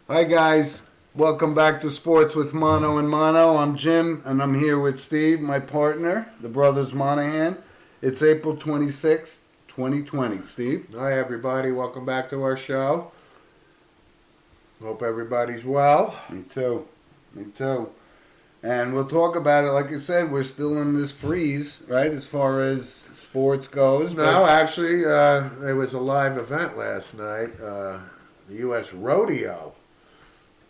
Hi guys, welcome back to Sports with Mono and Mono. I'm Jim and I'm here with Steve, my partner, the brothers Monahan. It's April 26th, 2020. Steve? Hi, everybody. Welcome back to our show. Hope everybody's well. Me too. Me too. And we'll talk about it. Like I said, we're still in this freeze, right, as far as sports goes. No, actually, there was a live event last night. The U.S. Rodeo,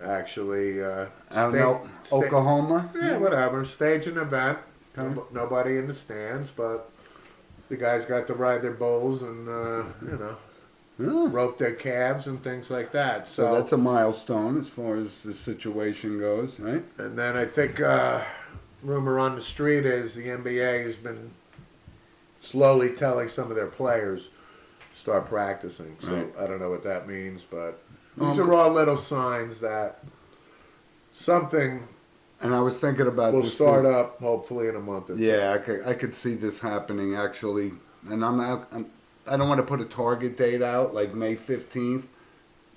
actually. Out in Oklahoma? Yeah, whatever. Stage an event. Okay. Nobody in the stands, but the guys got to ride their bulls and, Yeah. rope their calves and things like that. So that's a milestone as far as the situation goes, right? And then I think rumor on the street is the NBA has been slowly telling some of their players to start practicing. So Right. I don't know what that means, but these are all little signs that something And I was thinking about will this start up hopefully in a month or two. Yeah, I could see this happening actually, and I don't want to put a target date out like May 15th.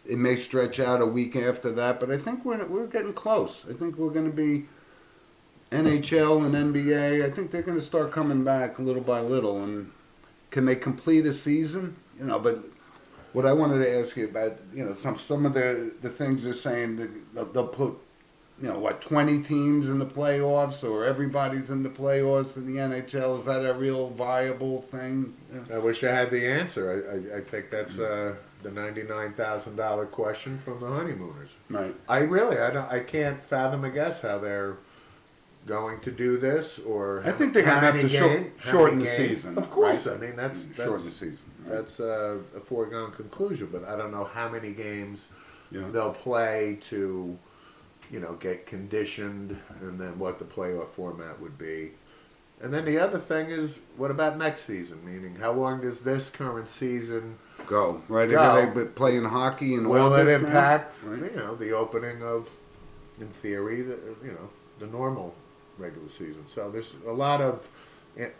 It may stretch out a week after that, but I think we're getting close. I think we're going to be NHL and NBA. I think they're going to start coming back little by little, and can they complete a season? But what I wanted to ask you about, some of the things they're saying that they'll put 20 teams in the playoffs, or everybody's in the playoffs in the NHL? Is that a real viable thing? I wish I had the answer. I think that's the $99,000 question from the honeymooners. Right. I can't fathom a guess how they're going to do this, or I think they're going to have to shorten the season. Of course, right? I mean that's shorten the season. Right? That's a foregone conclusion. But I don't know how many games Yeah. they'll play to, get conditioned, and then what the playoff format would be. And then the other thing is, what about next season? Meaning, how long does this current season Go right. Go. They've been playing hockey in will it August now? impact Right. the opening of, in theory, the normal regular season? So there's a lot of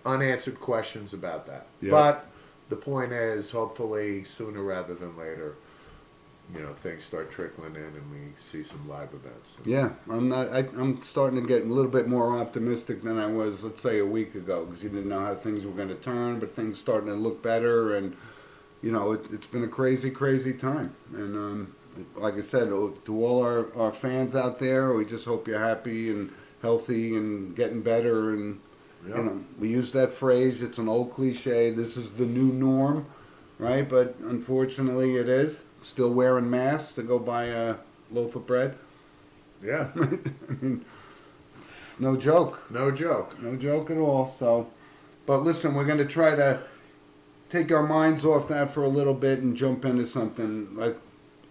unanswered questions about that. Yeah. But the point is, hopefully sooner rather than later, things start trickling in and we see some live events. Yeah, I'm starting to get a little bit more optimistic than I was, let's say, a week ago, because you didn't know how things were going to turn, but things starting to look better, and it's been a crazy, crazy time. And like I said, to all our fans out there, we just hope you're happy and healthy and getting better. And Yep. we use that phrase. It's an old cliche. This is the new norm, right? But unfortunately, it is. Still wearing masks to go buy a loaf of bread. Yeah, It's no joke. no joke. No joke at all. So, but listen, we're going to try to take our minds off that for a little bit and jump into something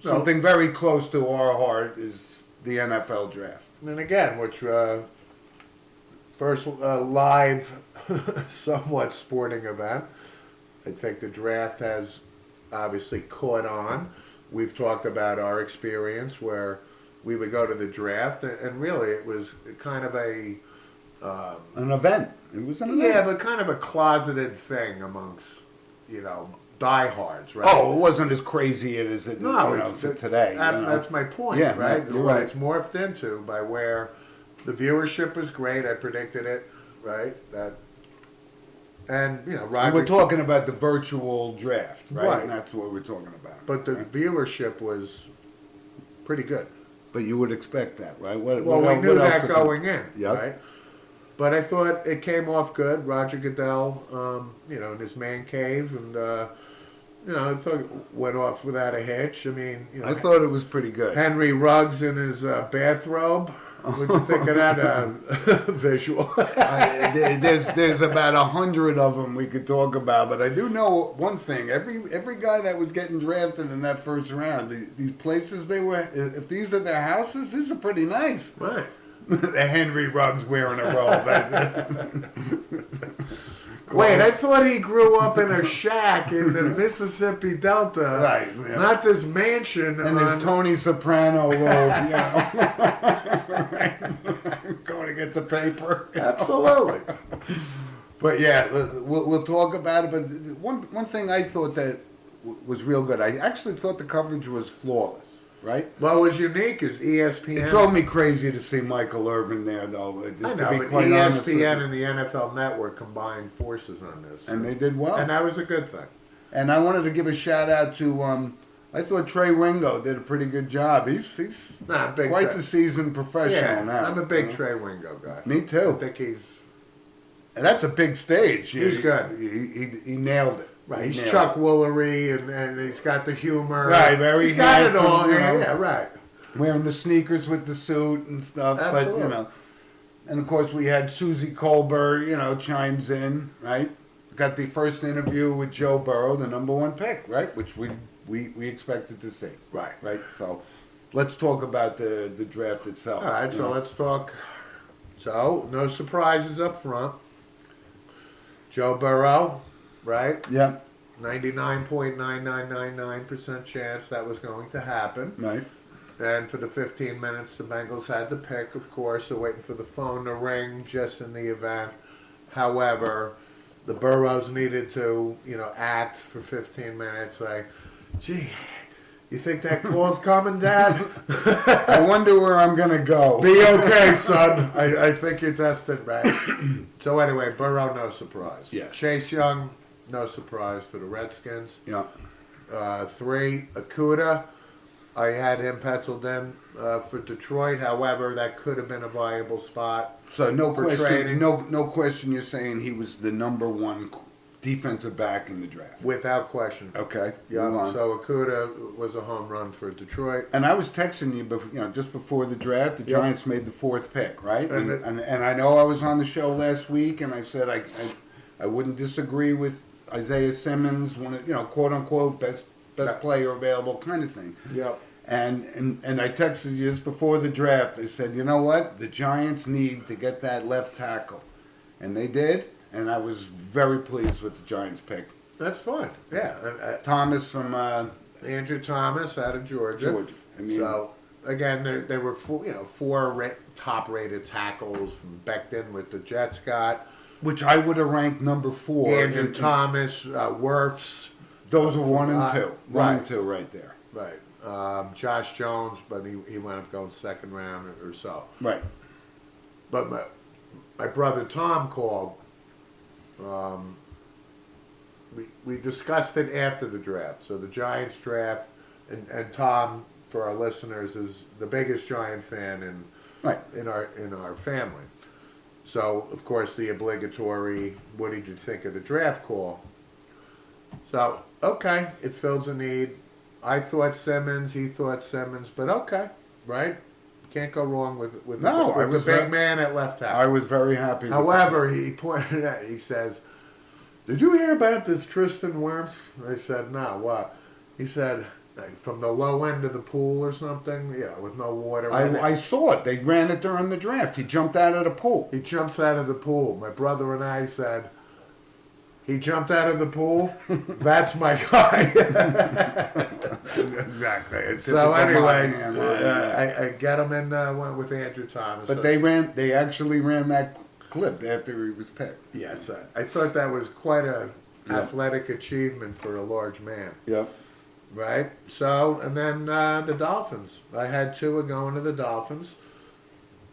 something very close to our heart is the NFL draft. And again, which first live, somewhat sporting event. I think the draft has obviously caught on. We've talked about our experience where we would go to the draft, and really it was kind of a An event. It was an event. yeah, but kind of a closeted thing amongst diehards, right? Oh, it wasn't as crazy as it No, for today. That's my point, Yeah, right? you're What right. it's morphed into by where the viewership was great. I predicted it, right? And Roger. We're talking about the virtual draft, right? Right. And that's what we're talking about. But the right? viewership was pretty good. But you would expect that, right? What Well, we else- knew what else that would- going in, Yep. right? But I thought it came off good. Roger Goodell, in his man cave, and I thought it went off without a hitch. I mean, I thought it was pretty good. Henry Ruggs in his bathrobe. What'd you think of that visual? There's about 100 of them we could talk about, but I do know one thing: every guy that was getting drafted in that first round, these places they were, if these are their houses, these are pretty nice. Right. The Henry Ruggs wearing a robe. Wait, I thought he grew up in a shack in the Mississippi Delta. Right, yeah. Not this mansion. And his Tony Soprano robe, going to get the paper. Absolutely. But yeah, we'll talk about it. But one thing I thought that was real good. I actually thought the coverage was flawless. right? What was unique is ESPN. It drove me crazy to see Michael Irvin there, though. I To know, be but quite honest with ESPN you. and the NFL Network combined forces on this, And they did well. and that was a good thing. And I wanted to give a shout out to. I thought Trey Wingo did a pretty good job. He's Nah, big quite Trey. the seasoned professional Yeah, now. I'm a big you know? Trey Wingo guy. Me I too. think he's And that's a big stage. He's good. He nailed it. right. He He's nailed Chuck it. Woolery, and he's got the humor. Right, very He's got it handsome, all. you Yeah, know. yeah, right. Wearing the sneakers with the suit and stuff. But Absolutely. you know, and of course we had Susie Colbert. You know, chimes in. Right. Got the first interview with Joe Burrow, the #1 pick. Right, which we expected to see. Right. Right. So let's talk about the draft itself. All right, you so know. let's talk. So, no surprises up front. Joe Burrow, right? Yeah. 99.9999% chance that was going to happen. Right. And for the 15 minutes, the Bengals had the pick, of course. They're waiting for the phone to ring just in the event. However, the Burrows needed to, act for 15 minutes like, gee, you think that call's coming, Dad? I wonder where I'm gonna go. Be okay, son. I think you're destined, right? So anyway, Burrow, no surprise. Yes. Chase Young, no surprise for the Redskins. Yeah. 3, Akuda. I had him penciled in for Detroit. However, that could have been a viable spot. So no For question. trading. No question. You're saying he was the #1 defensive back in the draft. Without question. Okay. Yeah, move on. so Akuda was a home run for Detroit. And I was texting you, just before the draft. The Yep. Giants made the 4th pick, right? And And I know I was on the show last week, and I said I wouldn't disagree with Isaiah Simmons, one of quote unquote best Yeah. player available kind of thing. Yep. And I texted you just before the draft. I said, you know what? The Giants need to get that left tackle, and they did. And I was very pleased with the Giants pick. That's fine. Yeah. Thomas from Andrew Thomas out of Georgia. Georgia. I mean, So again, there were four top-rated tackles from Becton with the Jets got. which I would have ranked #4. Andrew And Thomas, Wirfs. those are 1 and 2. One right. and 2 right there. Right. Josh Jones, but he wound up going second round or so. Right. But my brother Tom called. We discussed it after the draft. So the Giants draft, and Tom, for our listeners, is the biggest Giant fan Right. in our family. So of course the obligatory, what did you think of the draft call? So okay, it fills a need. I thought Simmons, he thought Simmons, but okay, right? Can't go wrong with No, I the was big very- man at left tackle. I was very happy. with However, he pointed out, he says, "Did you hear about this Tristan Wirfs?" I said, "No, what?" He said, like, "From the low end of the pool or something, with no water." I saw it. They ran it during the draft. He jumped out of the pool. He jumps out of the pool. My brother and I said, "He jumped out of the pool? That's my guy." Exactly. It's So typical anyway, Miami, yeah. I get him in went with Andrew Thomas. But they actually ran that clip after he was picked. Yes, I thought that was quite a Yeah. athletic achievement for a large man. Yep. Right. So, and then the Dolphins. I had Tua going to the Dolphins.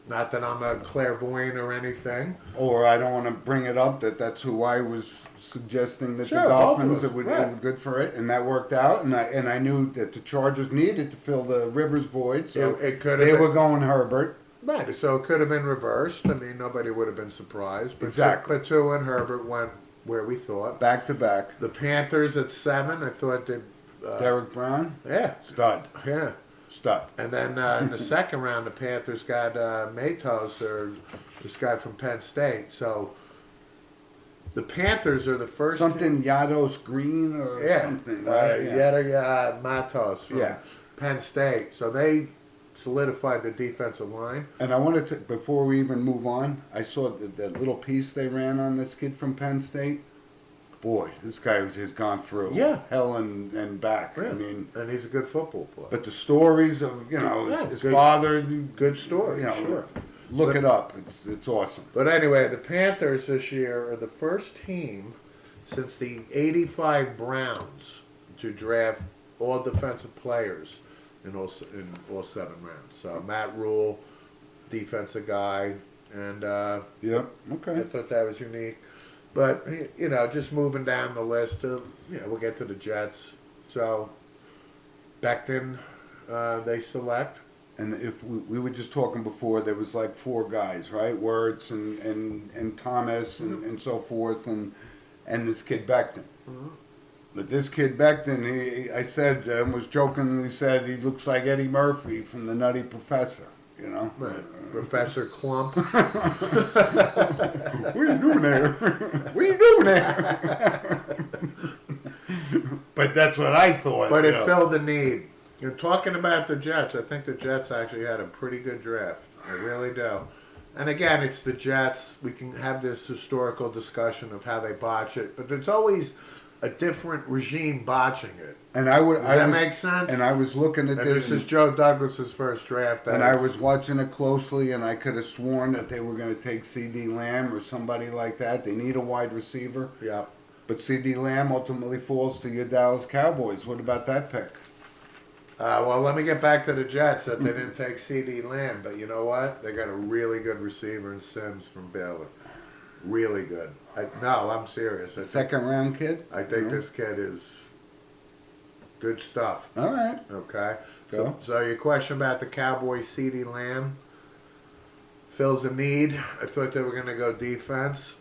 Not that I'm a clairvoyant or anything. Or I don't want to bring it up that's who I was suggesting that Sure, the both of Dolphins us, it would right. be good for it, and that worked out. And I knew that the Chargers needed to fill the Rivers void, so It could have they been, were going Herbert. right. So it could have been reversed. I mean, nobody would have been surprised. But Exactly. But Tua and Herbert went where we thought. Back to back. The Panthers at 7. I thought they. Derek Brown, Yeah. stud, Yeah. stud. And then in the second round, the Panthers got Matos, or this guy from Penn State. So the Panthers are the first. Something Yados Green or Yeah. something. Right? Matos from Yeah. Penn State. So they solidified the defensive line. And I wanted to, before we even move on, I saw that little piece they ran on this kid from Penn State. Boy, this guy has gone through Yeah. hell and back. Yeah. I mean, And he's a good football player. but the stories of Yeah, his good- father, Good story, sure. look But- it up. It's awesome. But anyway, the Panthers this year are the first team since the '85 Browns to draft all defensive players in all 7 rounds. So Matt Rule, defensive guy, and Yep. I Okay. thought that was unique. But you know, just moving down the list, we'll get to the Jets. So Becton, they select. And if we were just talking before, there was like 4 guys, right? Wirtz and Thomas and so forth, and this kid Becton. But this kid Becton, I said, was jokingly said, he looks like Eddie Murphy from The Nutty Professor, you know? Right. Professor Clump. What are you doing there? What are you doing there? But that's what I thought. But you it know. filled the need. You're talking about the Jets. I think the Jets actually had a pretty good draft. I really do. And again, it's the Jets. We can have this historical discussion of how they botch it, but there's always a different regime botching it. And I would. Does I that was, make sense? And I was looking at And this. this is Joe Douglas's first draft. And I was watching it closely, and I could have sworn that they were going to take C.D. Lamb or somebody like that. They need a wide receiver. Yeah. But C.D. Lamb ultimately falls to your Dallas Cowboys. What about that pick? Well, let me get back to the Jets that they didn't take C.D. Lamb, but you know what? They got a really good receiver in Sims from Baylor. Really good. No, I'm serious. I think, Second round kid? I think No? this kid is good stuff. All right. Okay. Go. So your question about the Cowboys, C.D. Lamb fills a need. I thought they were going to go defense.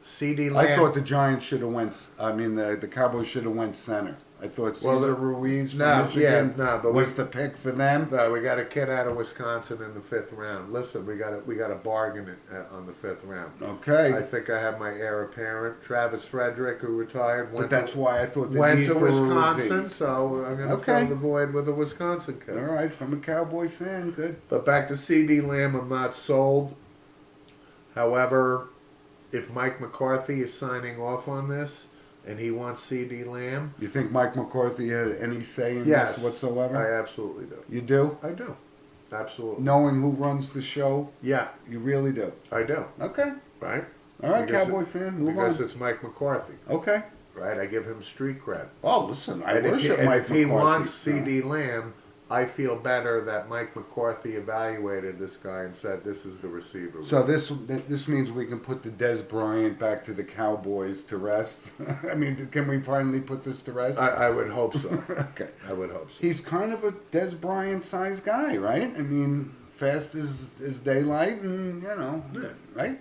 C.D. Lamb. I thought the Giants should have went. I mean, the Cowboys should have went center. I thought Cesar Well, Ruiz from no, Michigan yeah, no, but was the pick for them. No, we got a kid out of Wisconsin in the 5th round. Listen, we got a bargain on the 5th round. Okay. I think I have my heir apparent, Travis Frederick, who retired. But that's why I thought the went need to for Wisconsin, Ruiz. so I'm going to Okay. fill the void with a Wisconsin kid. All right, from a Cowboy fan, good. But back to C.D. Lamb, I'm not sold. However, if Mike McCarthy is signing off on this and he wants C.D. Lamb, You think Mike McCarthy had any say in yes, this whatsoever? I absolutely do. You do? I do. Absolutely. Knowing who runs the show, Yeah, you really do. I do. Okay. Right? All right, Because Cowboy fan, move Because on. it's Mike McCarthy. Okay. Right? I give him street cred. Oh, listen, I And worship if Mike he McCarthy. wants C.D. Lamb, I feel better that Mike McCarthy evaluated this guy and said this is the receiver. So this means we can put the Des Bryant back to the Cowboys to rest. I mean, can we finally put this to rest? I would hope so. Okay. I would hope so. He's kind of a Des Bryant sized guy, right? I mean, fast as daylight, and Yeah. right?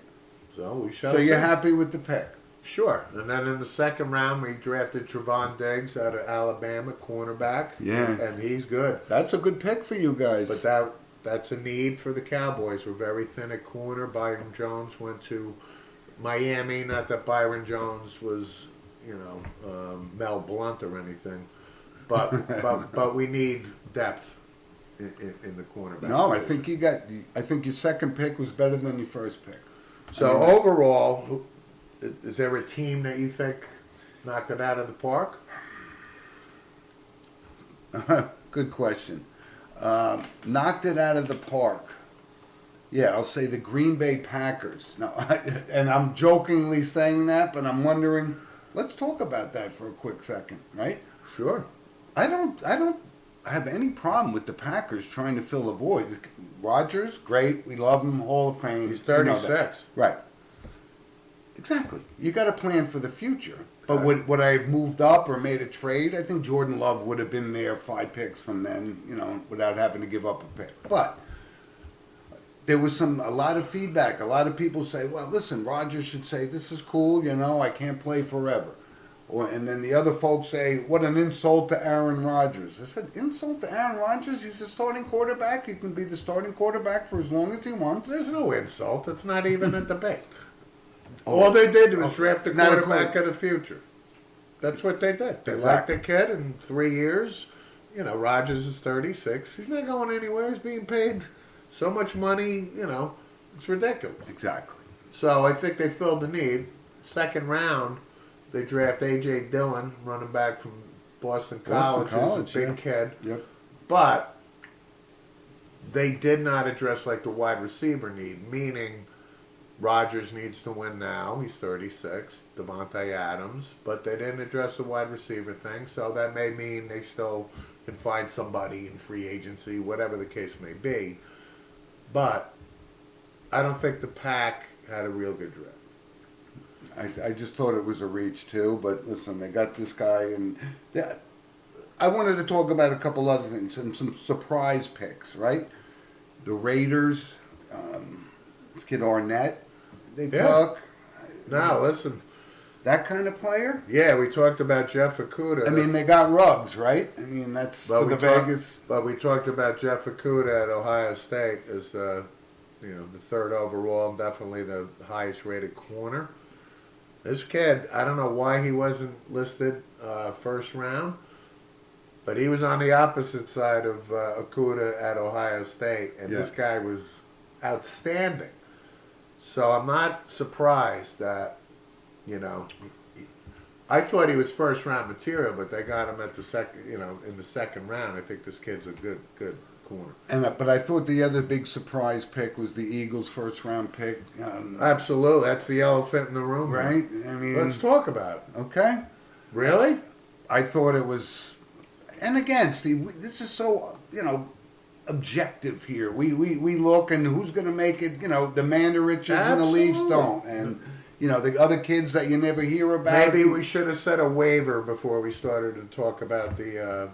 So we shall So you're see. happy with the pick? Sure. And then in the 2nd round, we drafted Trevon Diggs out of Alabama, cornerback. Yeah. And he's good. That's a good pick for you guys. But that's a need for the Cowboys. We're very thin at corner. Byron Jones went to Miami. Not that Byron Jones was, Mel Blunt or anything, but we need depth in the cornerback. No, I think I think your second pick was better than your first pick. So overall, is there a team that you think knocked it out of the park? Good question. Knocked it out of the park. Yeah, I'll say the Green Bay Packers. Now, and I'm jokingly saying that, but I'm wondering. Let's talk about that for a quick second, right? Sure. I don't have any problem with the Packers trying to fill a void. Rodgers, great. We love him, Hall of Fame. He's You know that. 36. Right. Exactly. You got to plan for the future. But Okay. would I have moved up or made a trade? I think Jordan Love would have been there 5 picks from then, without having to give up a pick. But there was a lot of feedback. A lot of people say, well, listen, Rodgers should say, this is cool, I can't play forever. And then the other folks say, what an insult to Aaron Rodgers. I said, insult to Aaron Rodgers? He's a starting quarterback. He can be the starting quarterback for as long as he wants. There's no insult. It's not even a debate. All they did was draft the Not a quarterback of the future. That's what they did. They liked Exactly. the kid in 3 years. Rodgers is 36. He's not going anywhere. He's being paid so much money, it's ridiculous. Exactly. So I think they filled the need. 2nd round, they draft A.J. Dillon, running back from Boston College. College, Who's a big yeah. kid. Yep. But they did not address like the wide receiver need, meaning Rodgers needs to win now. He's 36. Devontae Adams. But they didn't address the wide receiver thing, so that may mean they still can find somebody in free agency, whatever the case may be. But I don't think the Pack had a real good draft. I just thought it was a reach too, but listen, they got this guy, and yeah, I wanted to talk about a couple other things, some surprise picks, right? The Raiders, this kid Arnett, they Yeah. took. Now, listen, That kind of player? yeah, we talked about Jeff Okudah. I mean, they got Ruggs, right? I mean, that's But for we the talked- Vegas. But we talked about Jeff Okudah at Ohio State as the third overall, and definitely the highest rated corner. This kid, I don't know why he wasn't listed first round, but he was on the opposite side of Okudah at Ohio State, and Yeah. this guy was outstanding. So I'm not surprised that, I thought he was first round material, but they got him at the second, in the second round. I think this kid's a good corner. But I thought the other big surprise pick was the Eagles' first round pick. Absolutely, that's the elephant in the room, Right? I mean, Let's talk about it. okay. Really? I thought it was, and again, Steve, this is so objective here. We look and who's going to make it. The Mandariches and the Leafs Absolutely. don't, and the other kids that you never hear about. Maybe we should have said a waiver before we started to talk about the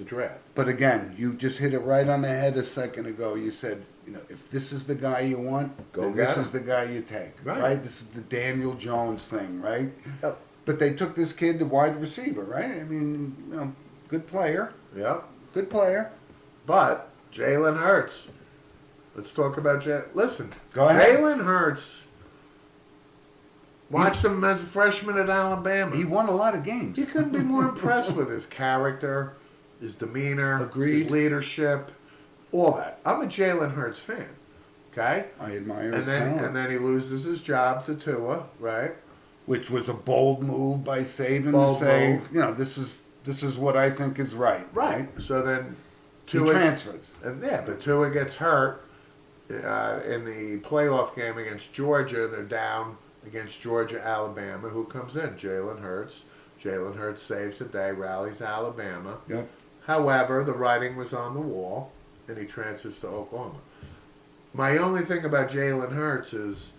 draft. But again, you just hit it right on the head a second ago. You said, if this is the guy you want, Go then get this him. is the guy you take, Right. right? This is the Daniel Jones thing, right? Yep. But they took this kid, the wide receiver, right? I mean, good player, Yep. good player. But Jalen Hurts. Let's talk about Listen, Go ahead. Jalen Hurts. Watched him as a freshman at Alabama. He won a lot of games. You couldn't be more impressed with his character, his demeanor, Agreed. his leadership, all that. I'm a Jalen Hurts fan. Okay? I admire And his then talent, he loses his job to Tua, right? which was a bold move by Saban Bold to say, move. this is what I think is right. So then He Tua transfers. and but Tua gets hurt in the playoff game against Georgia. They're down against Georgia, Alabama. Who comes in? Jalen Hurts. Jalen Hurts saves the day, rallies Alabama. Yep. However, the writing was on the wall, and he transfers to Oklahoma. My only thing about Jalen Hurts is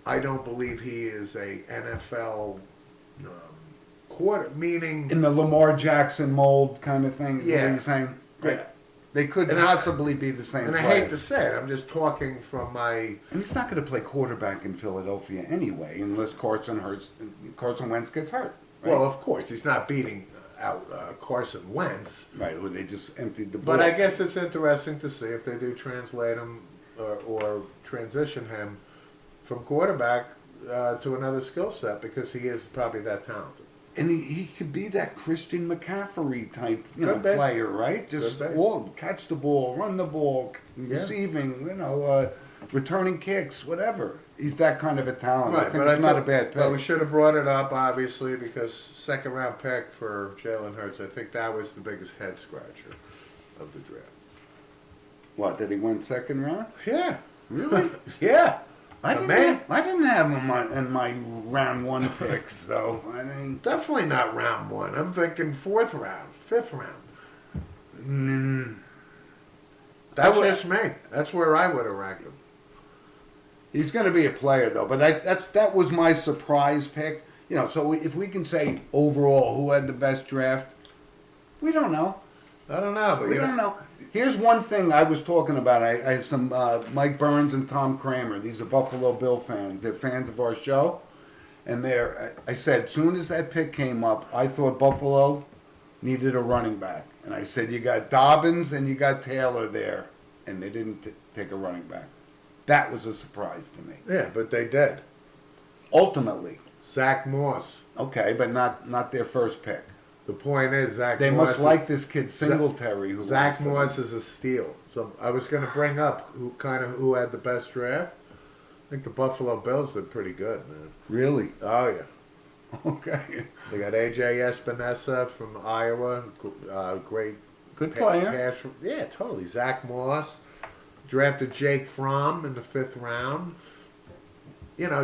I don't believe he is a NFL quarter, meaning In the Lamar Jackson mold kind of thing, is what Yeah. you're saying? Yeah. They could And I- possibly be the same and I player. hate to say it, I'm just talking from my And he's not going to play quarterback in Philadelphia anyway, unless Carson Wentz gets hurt. Right? well, of course, he's not beating out Carson Wentz, right, who they just emptied the ball. but I guess it's interesting to see if they do translate him or transition him from quarterback to another skill set because he is probably that talented. And he could be that Christian McCaffrey type, Could be. player, right? Just Could be. all catch the ball, run the ball, Yeah. receiving, returning kicks, whatever. He's that kind of a talent. I think but it's not a think- bad But we pick. should have brought it up, obviously, because second round pick for Jalen Hurts, I think that was the biggest head scratcher of the draft. What, did he win second round? Yeah. Really? Yeah. I The didn't, man. I didn't have him in my round one picks, though. I mean, Definitely not round one. I'm thinking fourth round, fifth round. That's would- just me. That's where I would have ranked him. he's going to be a player, though. But that was my surprise pick. So if we can say overall who had the best draft, we don't know. I don't know, but We don't know. Here's one thing I was talking about. I had some Mike Burns and Tom Kramer. These are Buffalo Bill fans. They're fans of our show. And I said, soon as that pick came up, I thought Buffalo needed a running back. And I said, you got Dobbins and you got Taylor there. And they didn't take a running back. That was a surprise to me. Yeah, but they did. Ultimately. Zach Moss. Okay, but not their first pick. The point is, They must like this kid Singletary. Who Zach wants to- Moss is a steal. So I was going to bring up who had the best draft. I think the Buffalo Bills did pretty good, man. Really? Oh yeah, Okay. they got AJ Espinosa from Iowa, great Good player. Yeah, totally. Zach Moss drafted Jake Fromm in the fifth round.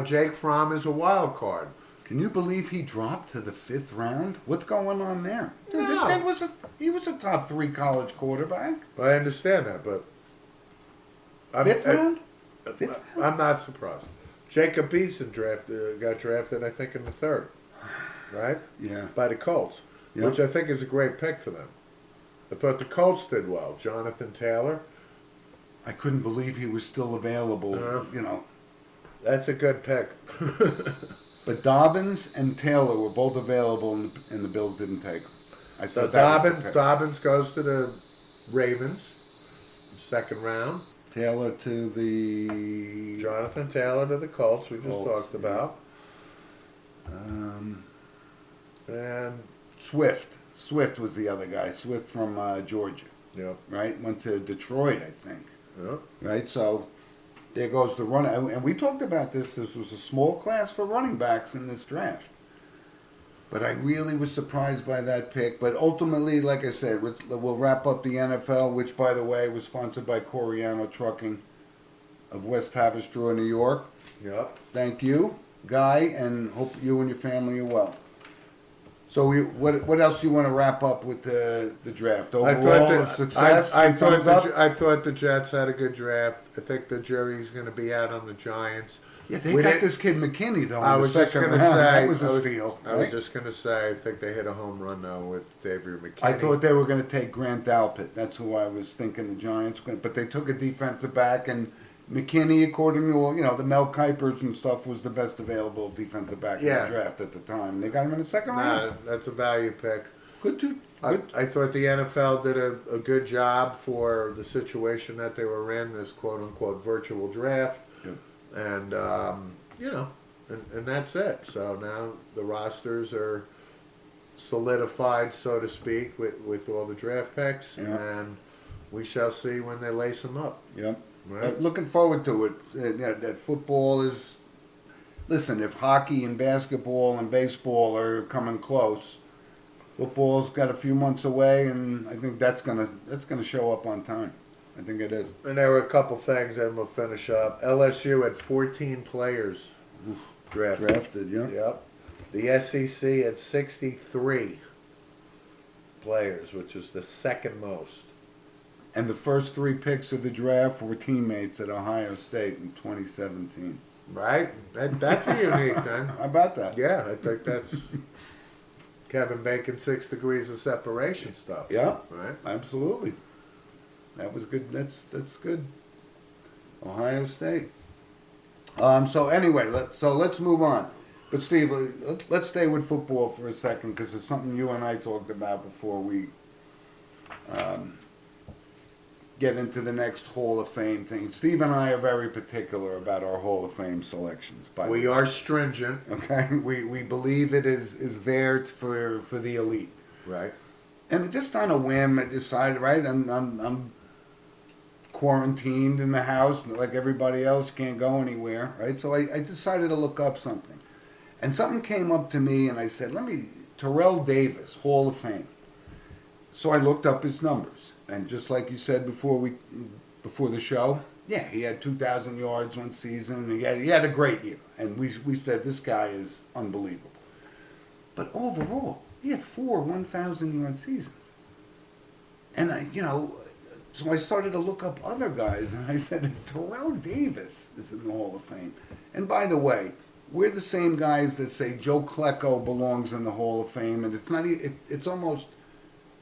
Jake Fromm is a wild card. Can you believe he dropped to the 5th round? What's going on there? Dude, this No. guy was a top 3 college quarterback. I understand that, but 5th round? 5th round? I'm not surprised. Jacob Eason got drafted, I think, in the 3rd, right? Yeah. By the Colts, Yeah. which I think is a great pick for them. I thought the Colts did well. Jonathan Taylor, I couldn't believe he was still available, Uh-huh. That's a good pick. But Dobbins and Taylor were both available, and the Bills didn't take them. I So thought that was the pick. Dobbins goes to the Ravens, 2nd round. Taylor to the Jonathan Taylor to the Colts, we just Colts, talked yeah. about. um, And, Swift. Swift was the other guy. Swift from Georgia, yep, right? Went to Detroit, I think. yep. Right, so there goes the run. And we talked about this. This was a small class for running backs in this draft. But I really was surprised by that pick. But ultimately, like I said, we'll wrap up the NFL, which, by the way, was sponsored by Coriano Trucking of West Haverstraw, New York. Yep. Thank you, Guy, and hope you and your family are well. So, what else do you want to wrap up with the draft? Overall, success. I thumbs up? thought the Jets had a good draft. I think the jury's going to be out on the Giants. Yeah, they We got didn't- this kid McKinney though I in the was just second going round. to say That was a I was- steal. I was right? just going to say I think they hit a home run though with David McKinney. I thought they were going to take Grant Dalpett. That's who I was thinking the Giants. But they took a defensive back, and McKinney, according to the Mel Kipers and stuff, was the best available defensive back in Yeah. the draft at the time. They got him in the second round. That's a value pick. Good too. I, Good. I thought the NFL did a good job for the situation that they were in, this quote unquote virtual draft. Yep. And, and that's it. So now the rosters are solidified, so to speak, with all the draft picks. Yeah. And we shall see when they lace them up. Yep. Right? Looking forward to it. That football is. Listen, if hockey and basketball and baseball are coming close, football's got a few months away, and I think that's gonna show up on time. I think it is. And there were a couple things, and we'll finish up. LSU had 14 players drafted. Drafted, yeah. Yep. The SEC had 63 players, which is the second most. And the first 3 picks of the draft were teammates at Ohio State in 2017. Right? That's a unique thing. How about that? Yeah, I think that's Kevin Bacon 6 degrees of separation stuff. Yeah, Right? absolutely. That was good. That's good. Ohio State. So anyway, let's move on. But Steve, let's stay with football for a second because it's something you and I talked about before we get into the next Hall of Fame thing. Steve and I are very particular about our Hall of Fame selections. We are stringent. Okay, we believe it is there for the elite. Right. And just on a whim, I decided, right, I'm quarantined in the house like everybody else, can't go anywhere, right? So I decided to look up something. And something came up to me, and I said, Terrell Davis, Hall of Fame. So I looked up his numbers. And just like you said before the show, yeah, he had 2,000 yards one season. He had a great year. And we said, this guy is unbelievable. But overall, he had 4 1,000-yard seasons. And so I started to look up other guys, and I said, if Terrell Davis is in the Hall of Fame, and by the way, we're the same guys that say Joe Klecko belongs in the Hall of Fame, and it's almost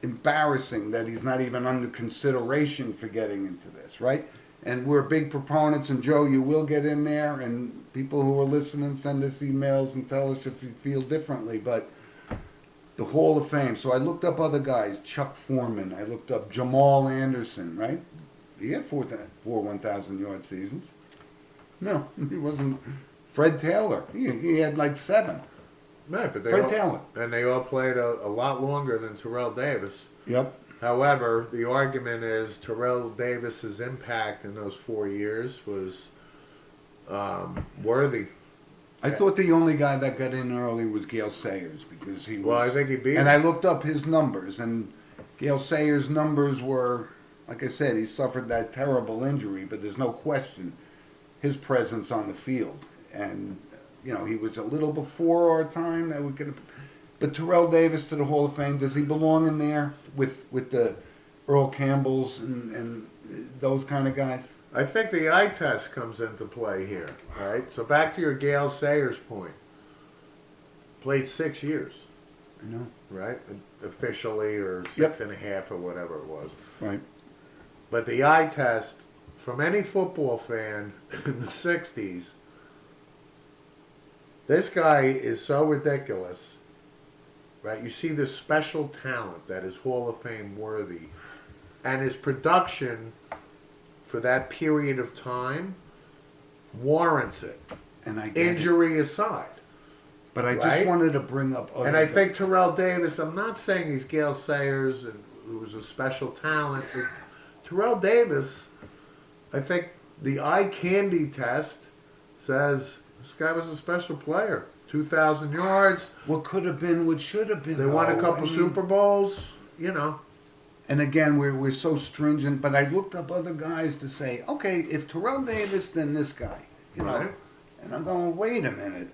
embarrassing that he's not even under consideration for getting into this, right? And we're big proponents, and Joe, you will get in there, and people who are listening send us emails and tell us if you feel differently, but the Hall of Fame. So I looked up other guys, Chuck Foreman. I looked up Jamal Anderson, right? He had 4 1,000-yard seasons. No, he wasn't. Fred Taylor, he had like 7. Right, but Fred Taylor. And they all played a lot longer than Terrell Davis. Yep. However, the argument is Terrell Davis's impact in those 4 years was worthy. I thought the only guy that got in early was Gale Sayers because he was. Well, I think he beat And him. I looked up his numbers, and Gale Sayers' numbers were, like I said, he suffered that terrible injury, but there's no question his presence on the field and he was a little before our time that we could. But Terrell Davis to the Hall of Fame, does he belong in there with the Earl Campbells and those kind of guys? I think the eye test comes into play here, right? So back to your Gale Sayers point. Played 6 years, I know. right? Officially, or Yep. 6.5 or whatever it was. Right. But the eye test from any football fan in the 60s, this guy is so ridiculous, right? You see this special talent that is Hall of Fame worthy, and his production for that period of time warrants it, And I get it. injury aside. But I just right? wanted to bring up other And I guys. think Terrell Davis, I'm not saying he's Gale Sayers, and who was a special talent, but Terrell Davis, I think the eye candy test says this guy was a special player. 2,000 yards. What could have been, what should have been. They won a though. couple I mean, Super Bowls, you know. And again, we're so stringent, but I looked up other guys to say, okay, if Terrell Davis, then this guy, Right. And I'm going, wait a minute,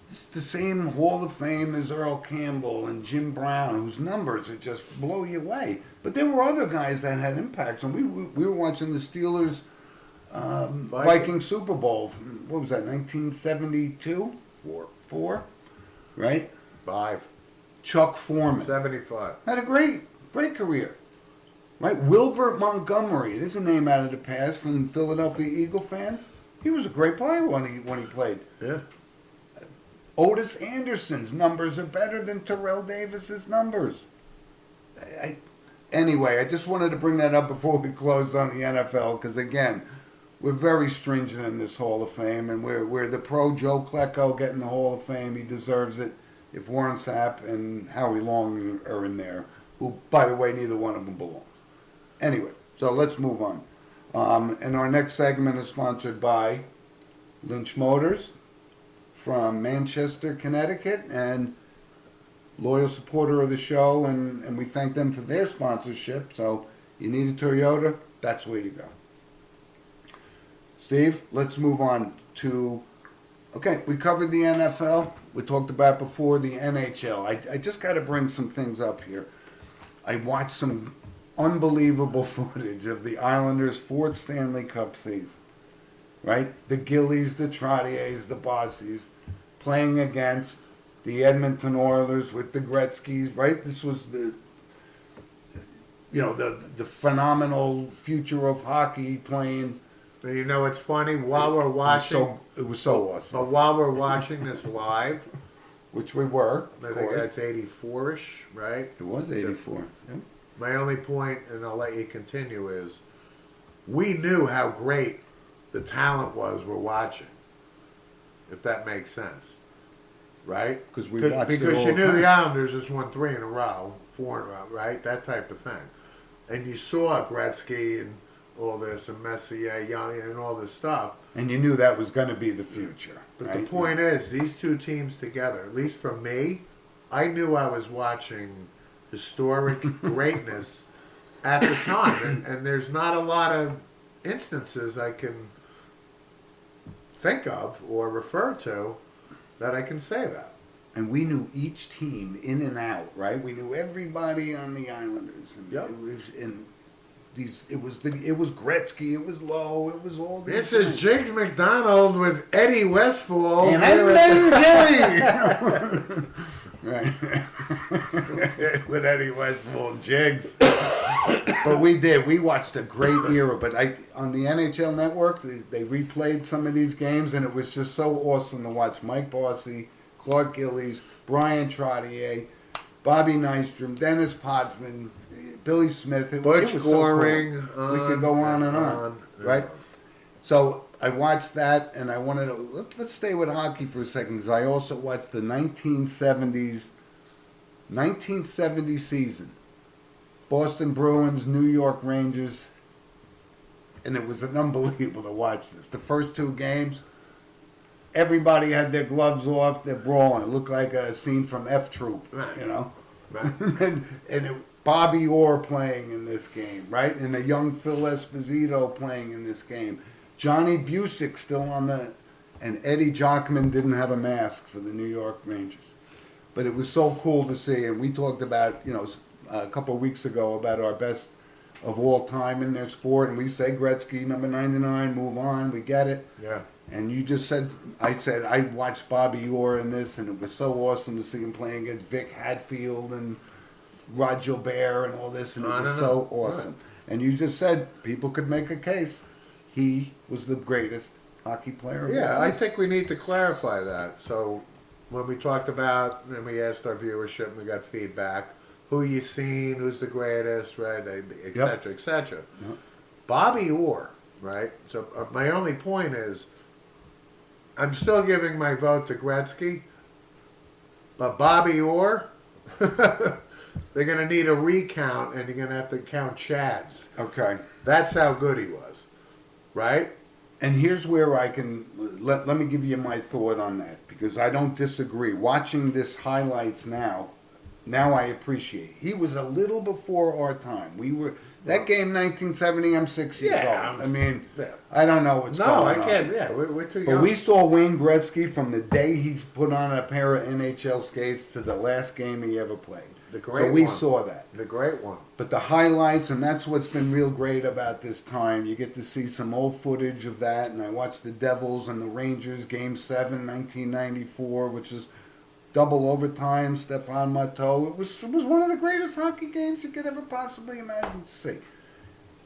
it's the same Hall of Fame as Earl Campbell and Jim Brown, whose numbers are just blow you away. But there were other guys that had impacts, and we were watching the Steelers Viking Super Bowl. What was that? 1972, 4, right? 5. Chuck Foreman 75. had a great career, right? Wilbert Montgomery, it is a name out of the past from Philadelphia Eagle fans. He was a great player when he played. Yeah. Otis Anderson's numbers are better than Terrell Davis's numbers. Anyway, I just wanted to bring that up before we closed on the NFL because again, we're very stringent in this Hall of Fame, and we're the pro Joe Klecko getting the Hall of Fame. He deserves it. If Warren Sapp and Howie Long are in there, who, by the way, neither one of them belongs. Anyway, so let's move on. And our next segment is sponsored by Lynch Motors from Manchester, Connecticut, and loyal supporter of the show, and we thank them for their sponsorship. So you need a Toyota, that's where you go. Steve, let's move on to, okay, we covered the NFL. We talked about before the NHL. I just got to bring some things up here. I watched some unbelievable footage of the Islanders' 4th Stanley Cup season, right? The Gillies, the Trottiers, the Bossies, playing against the Edmonton Oilers with the Gretzkys, right? This was the phenomenal future of hockey playing. You know, it's funny, while we're watching, It was so awesome. but while we're watching this live, Which we were, I of think course. that's 84-ish, right? It was 84. Yeah. My only point, and I'll let you continue, is we knew how great the talent was we're watching, if that makes sense, right? Because we watched it because all you the knew time. the Islanders just won 3 in a row, 4 in a row, right? That type of thing. And you saw Gretzky and all this, and Messier, Young, and all this stuff. And you knew that was going to be the future. But right? the point is, these two teams together, at least for me, I knew I was watching historic greatness at the time. And there's not a lot of instances I can think of or refer to that I can say that. And we knew each team in and out, right? We knew everybody on the Islanders. And Yep. it was Gretzky, it was Lowe, it was all these. This is Jiggs McDonald with Eddie Westfall. And here at I'm Jerry. Right. With Eddie Westfall and Jigs. But we did. We watched a great era. But on the NHL Network, they replayed some of these games, and it was just so awesome to watch Mike Bossy, Clark Gillies, Brian Trottier, Bobby Nystrom, Dennis Potvin, Billy Smith. It Butch was Goring. So cool. We could go on and on. Right? So I watched that, and I wanted to let's stay with hockey for a second because I also watched the 1970 season, Boston Bruins, New York Rangers, and it was unbelievable to watch this. The first 2 games, everybody had their gloves off, they're brawling. It looked like a scene from F Troop, Right. you know. Right. and Bobby Orr playing in this game, right? And a young Phil Esposito playing in this game. Johnny Busick still on the and Eddie Jockman didn't have a mask for the New York Rangers. But it was so cool to see, and we talked about, a couple of weeks ago about our best of all time in their sport, and we say Gretzky, number 99, move on, we get it. Yeah. And you just said, I watched Bobby Orr in this, and it was so awesome to see him playing against Vic Hadfield and Rod Gilbert and all this, and it was so awesome. And you just said people could make a case. He was the greatest hockey player. Yeah, I think we need to clarify that. So when we talked about, and we asked our viewership and we got feedback, who you seen, who's the greatest, right, et cetera, et cetera. Yep. Bobby Orr, right? So my only point is, I'm still giving my vote to Gretzky, but Bobby Orr, they're going to need a recount, and you're going to have to count Chads. Okay. That's how good he was, right? And here's where I can let me give you my thought on that, because I don't disagree. Watching this highlights now I appreciate. He was a little before our time. We were that game 1970. I'm 6 years old. I mean, I don't know what's going on. No, I can't. Yeah, we're too young. But we saw Wayne Gretzky from the day he put on a pair of NHL skates to the last game he ever played. The great so we one. saw that. The great one. But the highlights, and that's what's been real great about this time. You get to see some old footage of that, and I watched the Devils and the Rangers, Game 7, 1994, which is double overtime, Stephane Matteau. It was one of the greatest hockey games you could ever possibly imagine to see.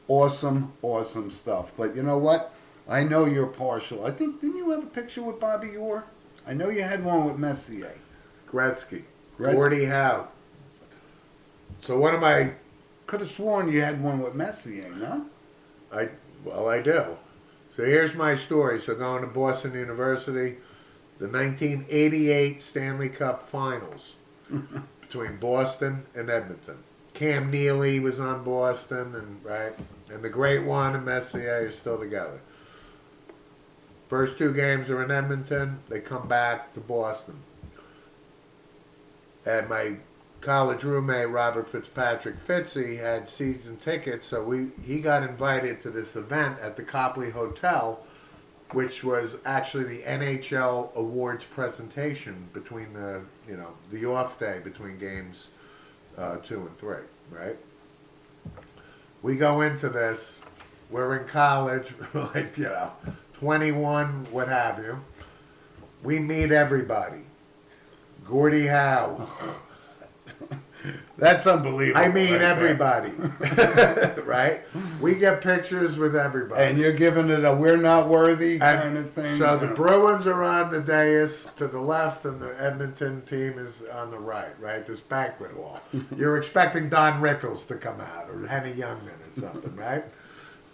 Awesome, awesome stuff. But you know what? I know you're partial. I think, didn't you have a picture with Bobby Orr? I know you had one with Messier. Gretzky. Gordie Howe. So what am I... Could have sworn you had one with Messier, no? I do. So here's my story. So going to Boston University, the 1988 Stanley Cup Finals between Boston and Edmonton. Cam Neely was on Boston, and the great one and Messier are still together. First two games are in Edmonton. They come back to Boston. And my college roommate, Robert Fitzpatrick Fitzy, had season tickets, so he got invited to this event at the Copley Hotel, which was actually the NHL awards presentation between the off day between games 2 and 3, right? We go into this, we're in college, 21, what have you. We meet everybody. Gordie Howe. That's unbelievable. I mean, right, everybody. Right? We get pictures with everybody. And you're giving it a we're not worthy kind of thing. So the Bruins are on the dais to the left, and the Edmonton team is on the right? This banquet hall. You're expecting Don Rickles to come out, or Henny Youngman or something, right?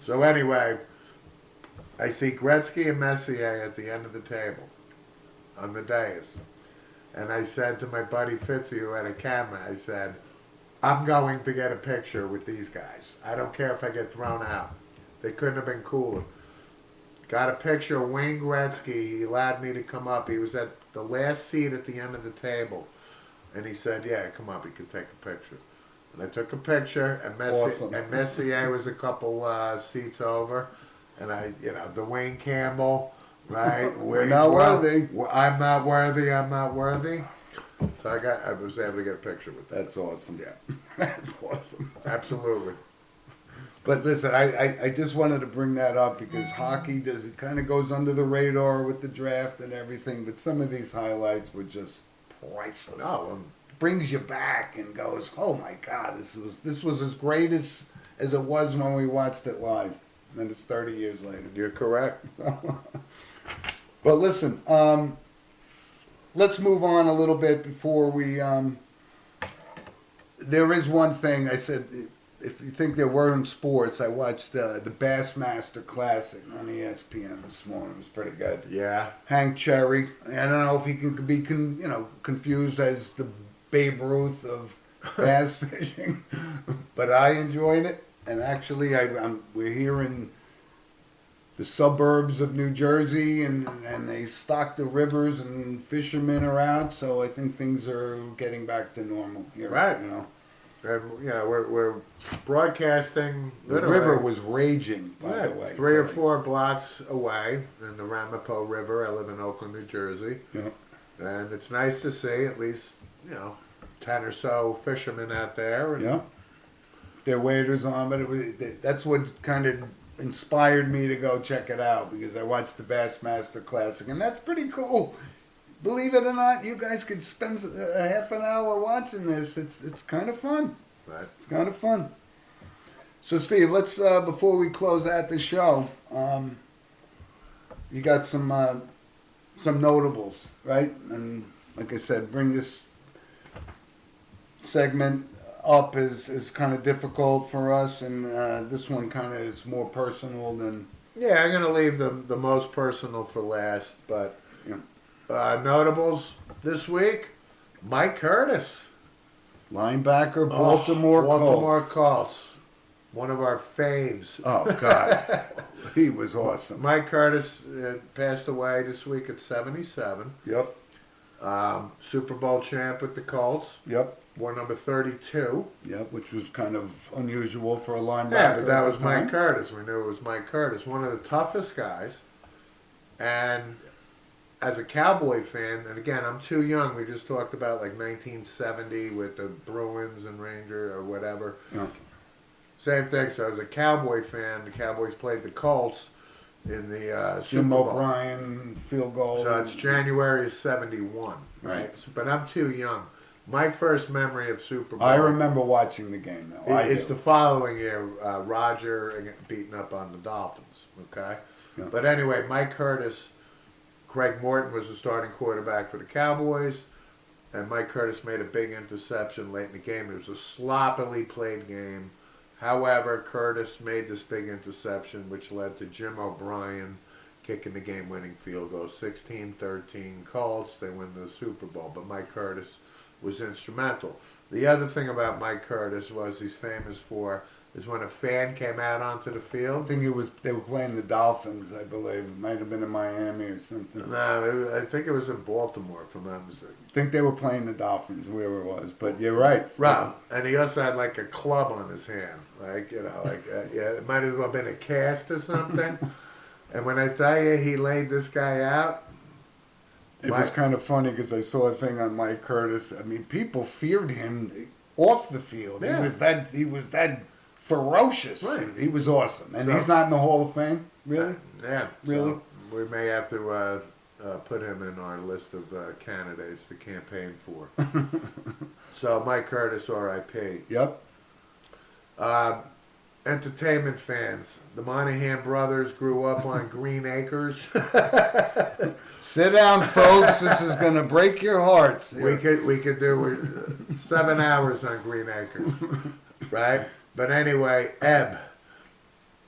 So anyway, I see Gretzky and Messier at the end of the table on the dais. And I said to my buddy Fitzy, who had a camera, I said, I'm going to get a picture with these guys. I don't care if I get thrown out. They couldn't have been cooler. Got a picture of Wayne Gretzky. He allowed me to come up. He was at the last seat at the end of the table. And he said, yeah, come up, you can take a picture. And I took a picture, and Messier was a couple seats over. And the Wayne Campbell... Right, we're not worthy. I'm not worthy. I'm not worthy. So I was able to get a picture with that. That's awesome. Yeah, that's awesome. Absolutely. But listen, I just wanted to bring that up because hockey kind of goes under the radar with the draft and everything. But some of these highlights were just priceless. No, brings you back and goes, oh my God, this was as great as it was when we watched it live. And it's 30 years later. You're correct. But listen, let's move on a little bit before we... there is one thing I said, if you think there weren't sports, I watched the Bassmaster Classic on ESPN this morning. It was pretty good. Yeah. Hank Cherry. I don't know if he can be confused as the Babe Ruth of bass fishing, but I enjoyed it. And actually, we're here in the suburbs of New Jersey, and they stock the rivers, and fishermen are out. So I think things are getting back to normal here. Right. And we're broadcasting The literally, river was raging, by the way. 3 or 4 blocks away in the Ramapo River. I live in Oakland, New Jersey, Yeah. and it's nice to see at least 10 or so fishermen out there. And Yeah. Their waders on, but that's what kind of inspired me to go check it out because I watched the Bassmaster Classic, and that's pretty cool. Believe it or not, you guys could spend a half an hour watching this. It's kind of fun. Right. It's kind of fun. So, Steve, let's before we close out the show, you got some notables, right? And like I said, bring this segment up is kind of difficult for us, and this one kind of is more personal than. Yeah, I'm gonna leave the most personal for last, but Yeah. notables this week: Mike Curtis, Linebacker, Baltimore Colts. Colts, one of our faves. Oh, God. He was awesome. Mike Curtis passed away this week at 77. Yep. Super Bowl champ with the Colts. Yep. Wore number 32. Yep, which was kind of unusual for a linebacker. Yeah, but that at was the time. Mike Curtis. We knew it was Mike Curtis, one of the toughest guys. And as a Cowboy fan, and again, I'm too young. We just talked about like 1970 with the Bruins and Ranger or whatever. Yeah. Same thing. So as a Cowboy fan, the Cowboys played the Colts in the Super Jim Bowl. O'Brien field goal. So it's January of 71, right? Right. But I'm too young. My first memory of Super Bowl. I remember watching the game, though. It's the following year, Roger beating up on the Dolphins, okay? Yeah. But anyway, Mike Curtis, Craig Morton was the starting quarterback for the Cowboys, and Mike Curtis made a big interception late in the game. It was a sloppily played game. However, Curtis made this big interception, which led to Jim O'Brien kicking the game-winning field goal. 16-13 Colts, they win the Super Bowl, but Mike Curtis was instrumental. The other thing about Mike Curtis was he's famous for is when a fan came out onto the I field. think they were playing the Dolphins, I believe. It might have been in Miami or something. No, I think it was in Baltimore, if I'm not mistaken. I think they were playing the Dolphins, wherever it was. But you're right. Right, and he also had like a club on his hand, it might as well been a cast or something. And when I tell you he laid this guy out, It was kind of funny because I saw a thing on Mike Curtis. I mean, people feared him off the field. Yeah. He was that ferocious. Right. He was awesome. And So- he's not in the Hall of Fame? Really? yeah, Really? so we may have to put him in our list of candidates to campaign for. So Mike Curtis, R.I.P. Yep. Entertainment fans, the Monahan brothers grew up on Green Acres. Sit down, folks. This is going to break your hearts. We could do 7 hours on Green Acres, right? But anyway, Ebb,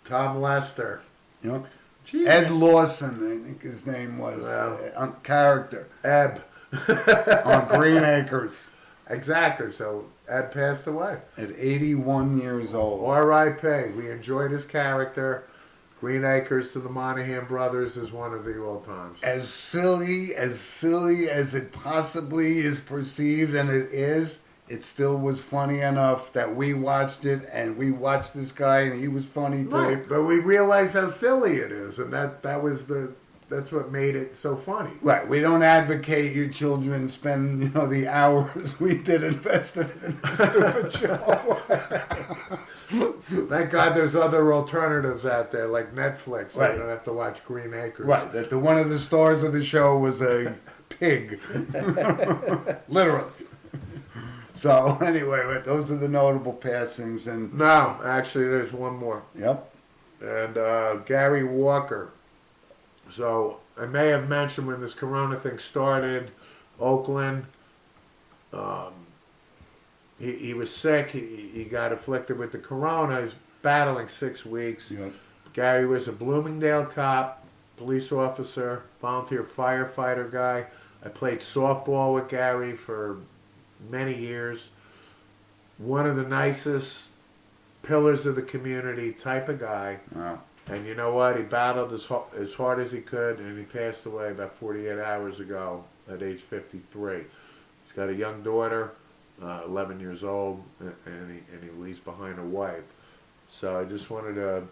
Tom Lester, You know? Gee, Ed Lawson, I think his name was. Well. Character Ebb, on Green Acres exactly. So Ebb passed away. at 81 years old. R.I.P. We enjoyed his character. Green Acres to the Monahan brothers is one of the all times. As silly as it possibly is perceived, and it is, it still was funny enough that we watched it, and we watched this guy, and he was funny too. Right, but we realized how silly it is, and that's what made it so funny. Right, we don't advocate your children spend, the hours we did invested in this stupid show. Thank God there's other alternatives out there like Netflix. So Right. you don't have to watch Green Acres. Right, that one of the stars of the show was a pig. Literally. So, anyway, those are the notable passings, and, No, actually, there's one more. yep. And Gary Walker. So I may have mentioned when this Corona thing started, Oakland. He was sick. He got afflicted with the Corona. He's battling 6 weeks. Yep. Gary was a Bloomingdale cop, police officer, volunteer firefighter guy. I played softball with Gary for many years. One of the nicest pillars of the community type of guy. Wow. And you know what? He battled as hard as he could, and he passed away about 48 hours ago at age 53. He's got a young daughter, 11 years old, and he leaves behind a wife. So I just wanted to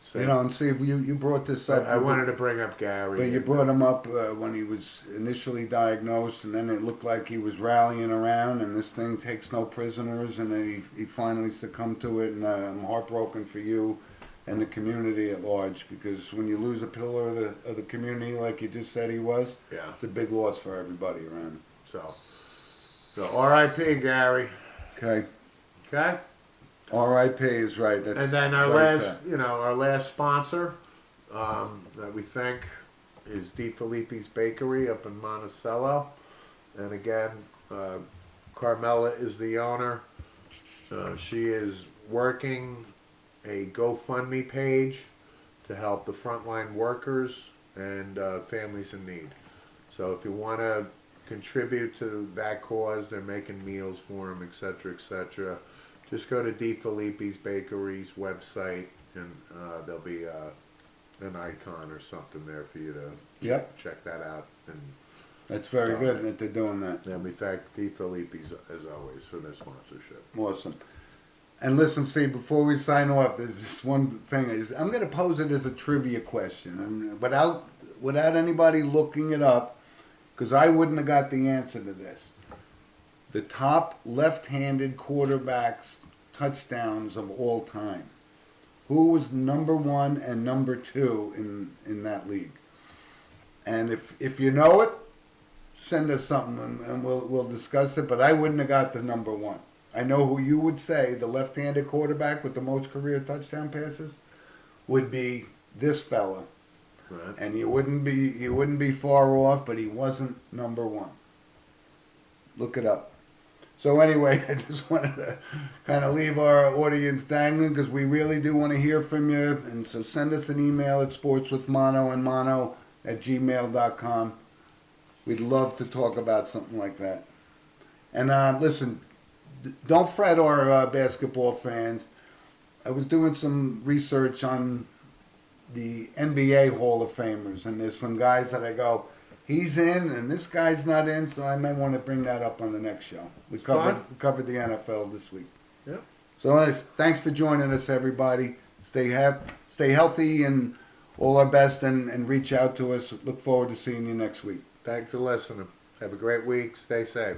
say, You know, and see if you brought this up. I wanted to bring up Gary. But you brought him up when he was initially diagnosed, and then it looked like he was rallying around, and this thing takes no prisoners, and then he finally succumbed to it, and I'm heartbroken for you and the community at large, because when you lose a pillar of the community like you just said he was, Yeah. it's a big loss for everybody around. So R.I.P. Gary. Okay, Okay. R.I.P. is right. That's And then our very last, sad. our last sponsor that we thank is Di Filippi's Bakery up in Monticello. And again, Carmela is the owner. She is working a GoFundMe page to help the frontline workers and families in need. So if you want to contribute to that cause, they're making meals for them, etc., etc. Just go to Di Filippi's Bakery's website, and there'll be an icon or something there for you to Yep. check that out. And That's very good that they're doing that. then we thank Di Filippi's, as always, for their sponsorship. Awesome. And listen, Steve, before we sign off, there's just one thing. I'm going to pose it as a trivia question, and without anybody looking it up, because I wouldn't have got the answer to this. The top left-handed quarterbacks touchdowns of all time. Who was number one and number two in that league? And if you know it, send us something and we'll discuss it. But I wouldn't have got the number one. I know who you would say the left-handed quarterback with the most career touchdown passes would be this fella, Right. and you wouldn't be far off, but he wasn't number one. Look it up. So anyway, I just wanted to kind of leave our audience dangling because we really do want to hear from you, and so send us an email at sportswithmono@gmail.com. We'd love to talk about something like that. And listen, don't fret our basketball fans. I was doing some research on the NBA Hall of Famers, and there's some guys that I go, he's in, and this guy's not in, so I may want to bring that up on the next show. We covered the NFL this week. Yep. So anyways, thanks for joining us, everybody. Stay healthy, and all our best, and reach out to us. Look forward to seeing you next week. Thanks for listening. Have a great week. Stay safe.